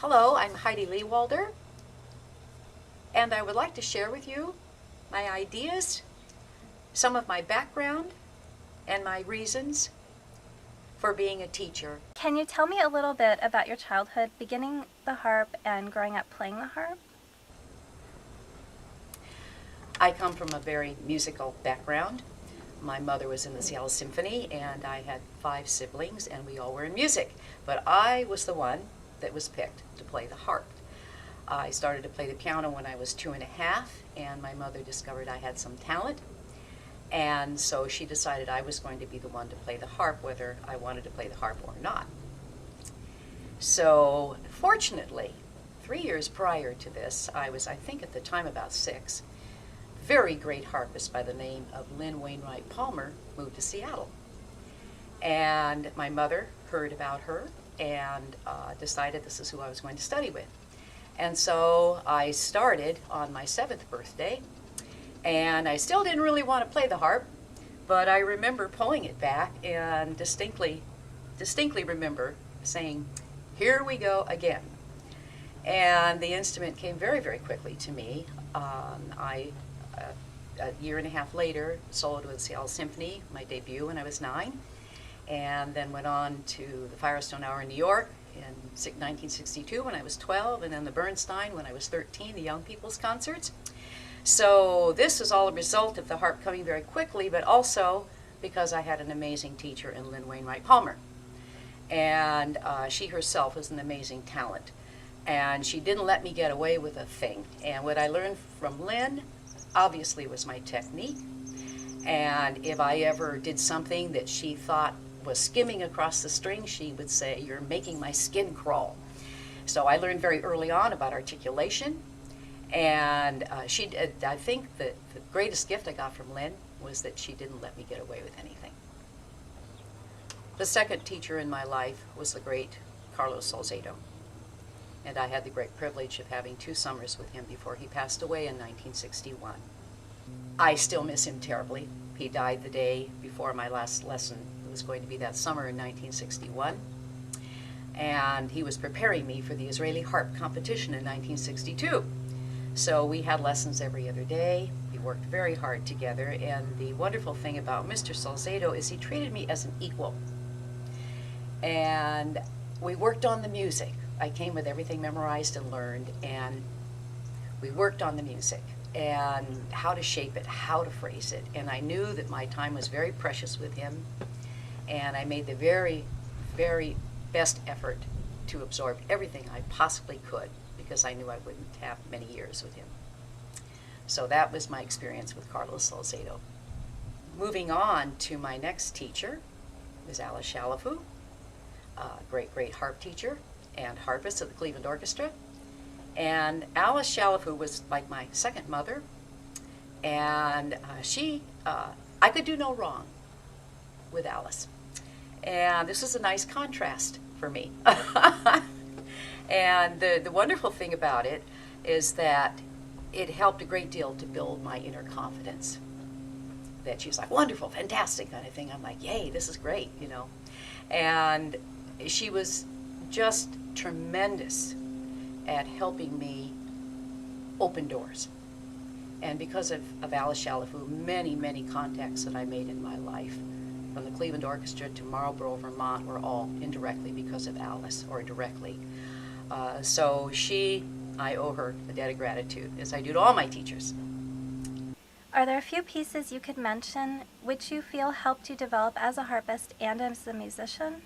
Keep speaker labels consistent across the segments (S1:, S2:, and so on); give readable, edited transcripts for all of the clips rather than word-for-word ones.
S1: Hello, I'm Heidi Lehwalder, and I would like to share with you my ideas, some of my background, and my reasons for being a teacher.
S2: Can you tell me a little bit about your childhood, beginning the harp and growing up playing the harp?
S1: I come from a very musical background. My mother was in the Seattle Symphony, and I had 5 siblings, and we all were in music. But I was the one that was picked to play the harp. I started to play the piano when I was 2 1/2, and my mother discovered I had some talent. And so she decided I was going to be the one to play the harp, whether I wanted to play the harp or not. So fortunately, 3 years prior to this, I was, I think at the time, about 6, very great harpist by the name of Lynn Wainwright Palmer moved to Seattle. And my mother heard about her and decided this is who I was going to study with. And so I started on my 7th birthday, and I still didn't really want to play the harp, but I remember pulling it back and distinctly remember saying, "Here we go again." And the instrument came very, very quickly to me. A year and a half later, soloed with the Seattle Symphony, my debut when I was 9, and then went on to the Firestone Hour in New York in 1962 when I was 12, and then the Bernstein when I was 13, the Young People's Concerts. So this was all a result of the harp coming very quickly, but also because I had an amazing teacher in Lynn Wainwright Palmer. And she herself was an amazing talent. And she didn't let me get away with a thing. And what I learned from Lynn, obviously, was my technique. And if I ever did something that she thought was skimming across the string, she would say, "You're making my skin crawl." So I learned very early on about articulation. And I think that the greatest gift I got from Lynn was that she didn't let me get away with anything. The second teacher in my life was the great Carlos Salcedo. And I had the great privilege of having 2 summers with him before he passed away in 1961. I still miss him terribly. He died the day before my last lesson. It was going to be that summer in 1961. And he was preparing me for the Israeli harp competition in 1962. So we had lessons every other day. We worked very hard together. And the wonderful thing about Mr. Salcedo is he treated me as an equal. And we worked on the music. I came with everything memorized and learned, and we worked on the music and how to shape it, how to phrase it. And I knew that my time was very precious with him, and I made the very, very best effort to absorb everything I possibly could, because I knew I wouldn't have many years with him. So that was my experience with Carlos Salcedo. Moving on to my next teacher was Alice Shalafu, a great, great harp teacher and harpist of the Cleveland Orchestra. And Alice Shalafu was like my second mother, and I could do no wrong with Alice. And this was a nice contrast for me. And the wonderful thing about it is that it helped a great deal to build my inner confidence. That she's like, "Wonderful, fantastic," kind of thing. I'm like, "Yay, this is great," you know. And she was just tremendous at helping me open doors. And because of Alice Shalafu, many, many contacts that I made in my life, from the Cleveland Orchestra to Marlborough, Vermont, were all indirectly because of Alice, or directly. So I owe her a debt of gratitude, as I do to all my teachers.
S2: Are there a few pieces you could mention which you feel helped you develop as a harpist and as a musician?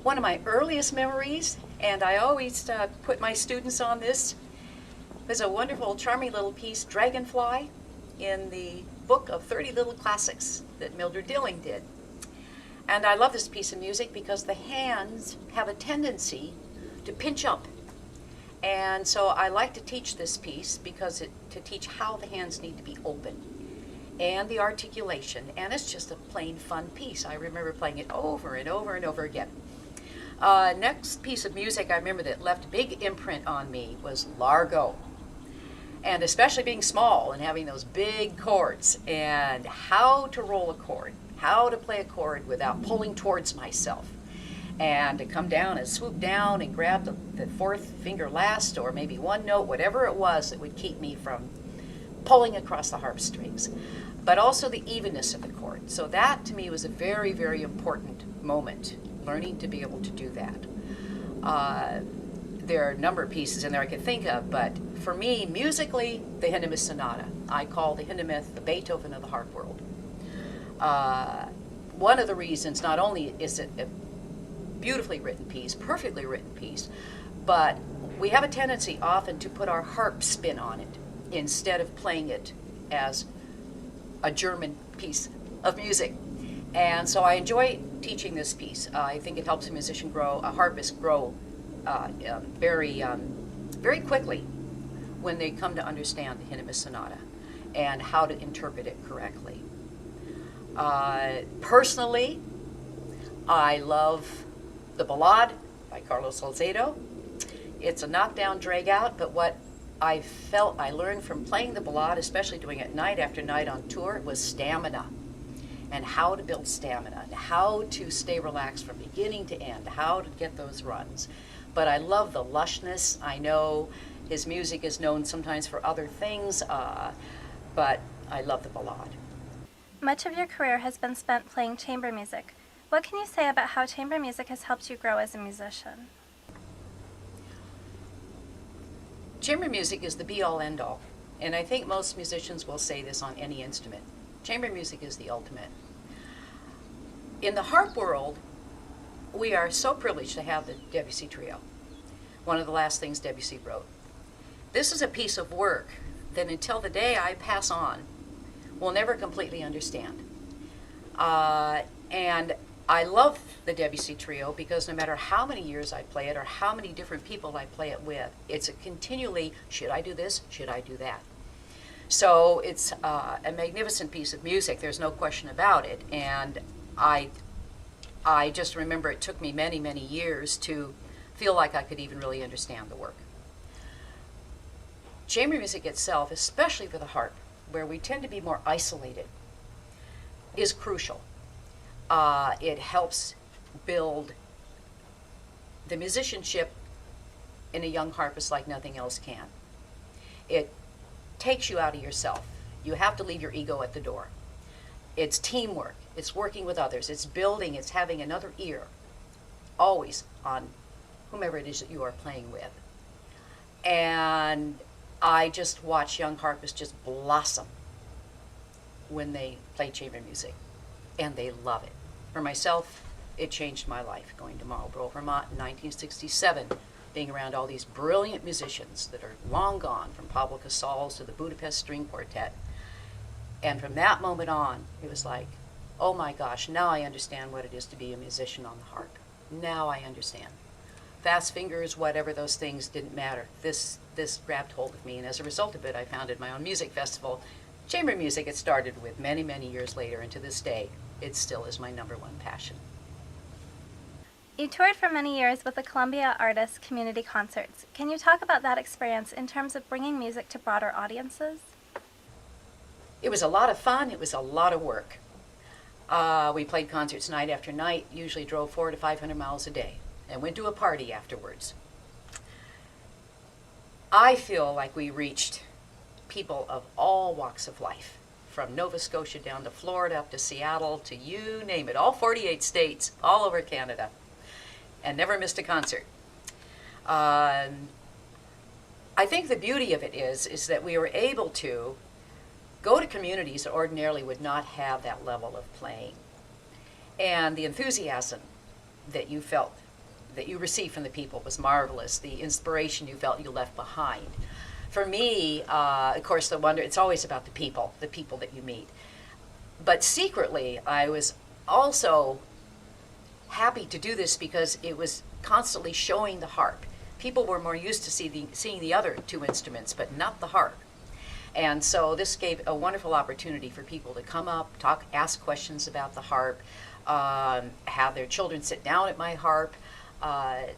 S1: One of my earliest memories, and I always put my students on this, was a wonderful, charming little piece, Dragonfly, in the book of 30 Little Classics that Mildred Dilling did. And I love this piece of music because the hands have a tendency to pinch up. And so I like to teach this piece because to teach how the hands need to be open and the articulation. And it's just a plain fun piece. I remember playing it over and over and over again. Next piece of music I remember that left a big imprint on me was Largo. And especially being small and having those big chords, and how to roll a chord, how to play a chord without pulling towards myself. And to come down and swoop down and grab the fourth finger last, or maybe one note, whatever it was that would keep me from pulling across the harp strings, but also the evenness of the chord. So that to me was a very, very important moment, learning to be able to do that. There are a number of pieces in there I could think of, but for me, musically, the Hindemith Sonata. I call the Hindemith the Beethoven of the harp world. One of the reasons, not only is it a beautifully written piece, perfectly written piece, but we have a tendency often to put our harp spin on it instead of playing it as a German piece of music. And so I enjoy teaching this piece. I think it helps a musician grow, a harpist grow very quickly when they come to understand the Hindemith Sonata and how to interpret it correctly. Personally, I love the Ballade by Carlos Salcedo. It's a knockdown, drag out, but what I felt I learned from playing the Ballade, especially doing it night after night on tour, was stamina, and how to build stamina, and how to stay relaxed from beginning to end, how to get those runs. But I love the lushness. I know his music is known sometimes for other things, but I love the Ballade.
S2: Much of your career has been spent playing chamber music. What can you say about how chamber music has helped you grow as a musician?
S1: Chamber music is the be-all, end-all, and I think most musicians will say this on any instrument. Chamber music is the ultimate. In the harp world, we are so privileged to have the Debussy Trio, one of the last things Debussy wrote. This is a piece of work that until the day I pass on, we'll never completely understand. And I love the Debussy Trio because no matter how many years I play it or how many different people I play it with, it's a continually, should I do this, should I do that? So it's a magnificent piece of music, there's no question about it. And I just remember it took me many, many years to feel like I could even really understand the work. Chamber music itself, especially for the harp, where we tend to be more isolated, is crucial. It helps build the musicianship in a young harpist like nothing else can. It takes you out of yourself. You have to leave your ego at the door. It's teamwork. It's working with others. It's building. It's having another ear, always on whomever it is that you are playing with. And I just watch young harpists just blossom when they play chamber music, and they love it. For myself, it changed my life, going to Marlborough, Vermont in 1967, being around all these brilliant musicians that are long gone, from Pablo Casals to the Budapest String Quartet. And from that moment on, it was like, oh my gosh, now I understand what it is to be a musician on the harp. Now I understand. Fast fingers, whatever those things, didn't matter. This grabbed hold of me, and as a result of it, I founded my own music festival. Chamber music, it started with many, many years later, and to this day, it still is my number one passion.
S2: You toured for many years with the Columbia Artists Community Concerts. Can you talk about that experience in terms of bringing music to broader audiences?
S1: It was a lot of fun. It was a lot of work. We played concerts night after night, usually drove 400 to 500 miles a day, and went to a party afterwards. I feel like we reached people of all walks of life, from Nova Scotia down to Florida, up to Seattle, to you name it, all 48 states, all over Canada, and never missed a concert. I think the beauty of it is that we were able to go to communities that ordinarily would not have that level of playing. And the enthusiasm that you felt, that you received from the people was marvelous. The inspiration you felt you left behind. For me, of course, the wonder, it's always about the people that you meet. But secretly, I was also happy to do this because it was constantly showing the harp. People were more used to seeing the other two instruments, but not the harp. And so this gave a wonderful opportunity for people to come up, talk, ask questions about the harp, have their children sit down at my harp,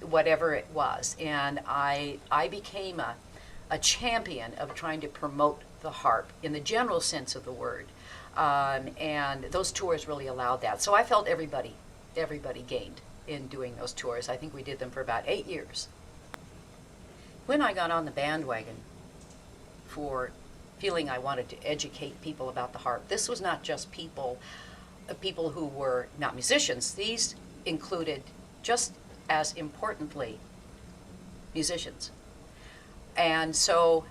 S1: whatever it was. And I became a champion of trying to promote the harp in the general sense of the word. And those tours really allowed that. So I felt everybody gained in doing those tours. I think we did them for about 8 years. When I got on the bandwagon for feeling I wanted to educate people about the harp, this was not just people who were not musicians. These included, just as importantly, musicians. And so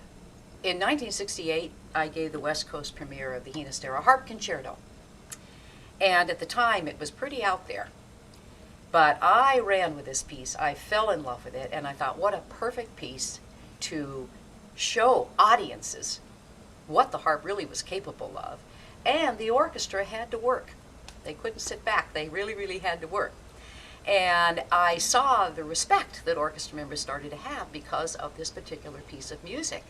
S1: in 1968, I gave the West Coast premiere of the Hinastera Harp Concerto. And at the time, it was pretty out there. But I ran with this piece. I fell in love with it, and I thought, what a perfect piece to show audiences what the harp really was capable of. And the orchestra had to work. They couldn't sit back. They really, really had to work. And I saw the respect that orchestra members started to have because of this particular piece of music.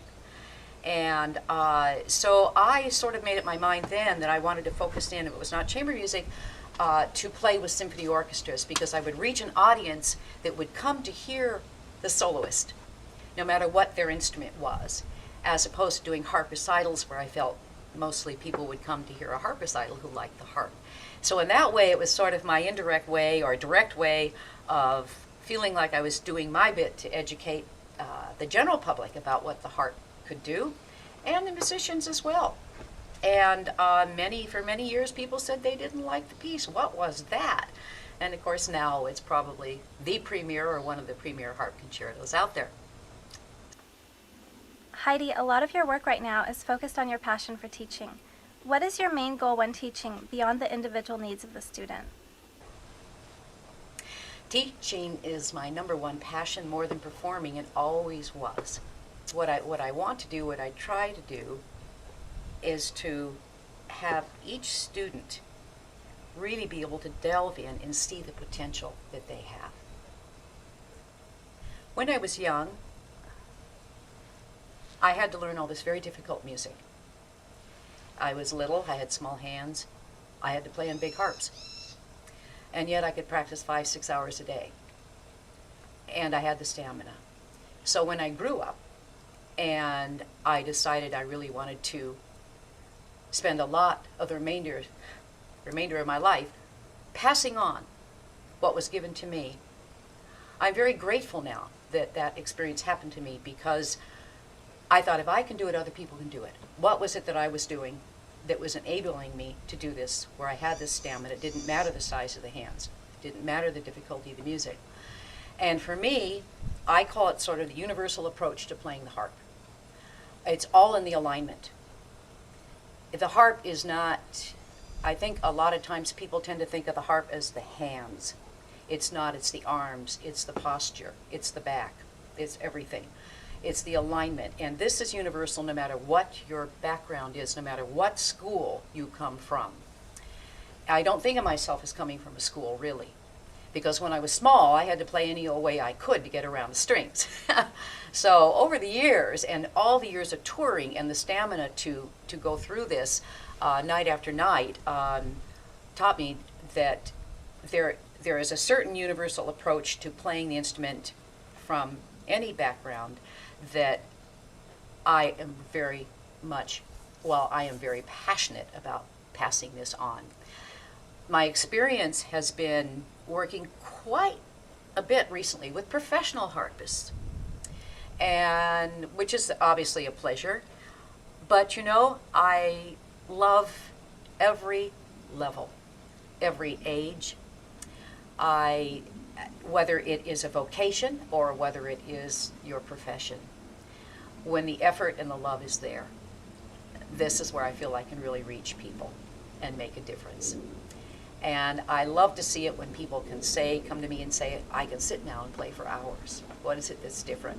S1: And so I sort of made up my mind then that I wanted to focus in, if it was not chamber music, to play with symphony orchestras, because I would reach an audience that would come to hear the soloist, no matter what their instrument was, as opposed to doing harp recitals where I felt mostly people would come to hear a harp recital who liked the harp. So in that way, it was sort of my indirect way or direct way of feeling like I was doing my bit to educate the general public about what the harp could do, and the musicians as well. And for many years, people said they didn't like the piece. What was that? And of course, now it's probably the premier or one of the premier harp concertos out there.
S2: Heidi, a lot of your work right now is focused on your passion for teaching. What is your main goal when teaching beyond the individual needs of the student?
S1: Teaching is my number one passion, more than performing. It always was. What I want to do, what I try to do, is to have each student really be able to delve in and see the potential that they have. When I was young, I had to learn all this very difficult music. I was little, I had small hands, I had to play on big harps. And yet I could practice 5-6 hours a day. And I had the stamina. So when I grew up and I decided I really wanted to spend a lot of the remainder of my life passing on what was given to me, I'm very grateful now that that experience happened to me, because I thought, if I can do it, other people can do it. What was it that I was doing that was enabling me to do this, where I had this stamina? It didn't matter the size of the hands. It didn't matter the difficulty of the music. And for me, I call it sort of the universal approach to playing the harp. It's all in the alignment. The harp is not, I think a lot of times people tend to think of the harp as the hands. It's not, it's the arms, it's the posture, it's the back, it's everything. It's the alignment. And this is universal no matter what your background is, no matter what school you come from. I don't think of myself as coming from a school, really. Because when I was small, I had to play any old way I could to get around the strings. So over the years, and all the years of touring, and the stamina to go through this night after night, taught me that there is a certain universal approach to playing the instrument from any background that I am very passionate about passing this on. My experience has been working quite a bit recently with professional harpists, and which is obviously a pleasure. But I love every level, every age. Whether it is a vocation or whether it is your profession, when the effort and the love is there, this is where I feel I can really reach people and make a difference. And I love to see it when people can come to me and say, I can sit now and play for hours. What is it that's different?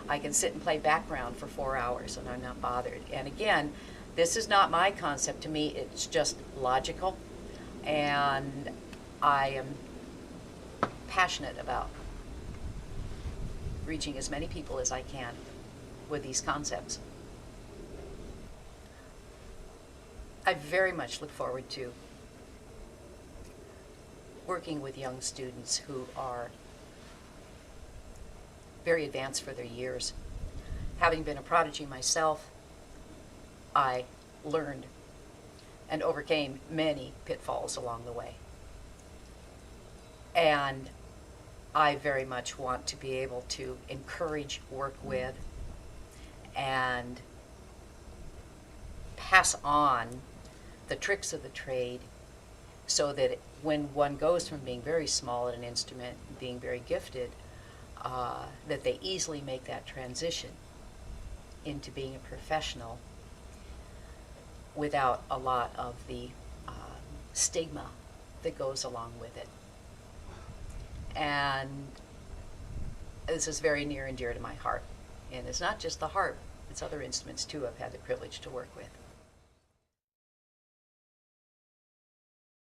S1: I can sit and play background for 4 hours and I'm not bothered. And again, this is not my concept. To me, it's just logical. And I am passionate about reaching as many people as I can with these concepts. I very much look forward to working with young students who are very advanced for their years. Having been a prodigy myself, I learned and overcame many pitfalls along the way. And I very much want to be able to encourage, work with, and pass on the tricks of the trade so that when one goes from being very small at an instrument and being very gifted, that they easily make that transition into being a professional without a lot of the stigma that goes along with it. And this is very near and dear to my heart. And it's not just the harp, it's other instruments too I've had the privilege to work with.